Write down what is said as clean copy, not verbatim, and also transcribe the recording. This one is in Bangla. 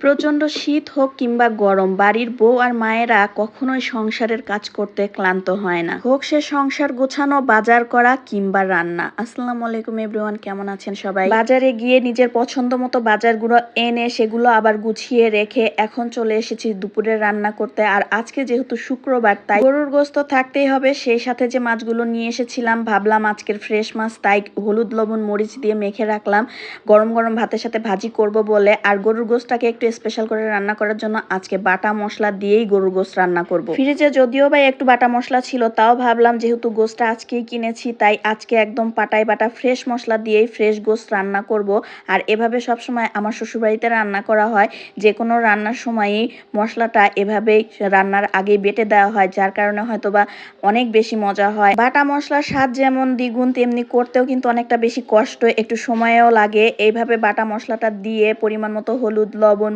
প্রচণ্ড শীত হোক কিংবা গরম, বাড়ির বউ আর মায়েরা কখনোই সংসারের কাজ করতে ক্লান্ত হয় না। হোক সে সংসার গোছানো, বাজার করা কিংবা রান্না। আসসালামু আলাইকুম এভরিওয়ান, কেমন আছেন সবাই? বাজারে গিয়ে নিজের পছন্দ মতো বাজারগুলো এনে সেগুলো আবার গুছিয়ে রেখে এখন চলে এসেছি দুপুরে রান্না করতে। আর আজকে যেহেতু শুক্রবার, তাই গরুর গোশত থাকতেই হবে। সেই সাথে যে মাছগুলো নিয়ে এসেছিলাম, ভাবলাম আজকের ফ্রেশ মাছ, তাই হলুদ লবণ মরিচ দিয়ে মেখে রাখলাম গরম গরম ভাতের সাথে ভাজি করব বলে। আর গরুর গোশতটাকে একটু স্পেশাল করে রান্না করার জন্য আজকে বাটা মশলা দিয়েই গরুর গোশত রান্না করব। ফ্রিজে যদিও বা একটু বাটা মশলা ছিল, তাও ভাবলাম যেহেতু গোশতটা আজকেই কিনেছি, তাই আজকে একদম পাটায় বাটা ফ্রেশ মশলা দিয়েই ফ্রেশ গোশত রান্না করব। আর এভাবে সবসময় আমার শ্বশুরবাড়িতে রান্না করা হয়, যে কোনো রান্নার সময়ই মশলাটা এভাবেই রান্নার আগেই বেটে দেওয়া হয়, যার কারণে হয়তোবা অনেক বেশি মজা হয়। বাটা মশলার স্বাদ যেমন দ্বিগুণ, তেমনি করতেও কিন্তু অনেকটা বেশি কষ্ট, একটু সময়ও লাগে। এইভাবে বাটা মশলাটা দিয়ে পরিমাণ মতো হলুদ লবণ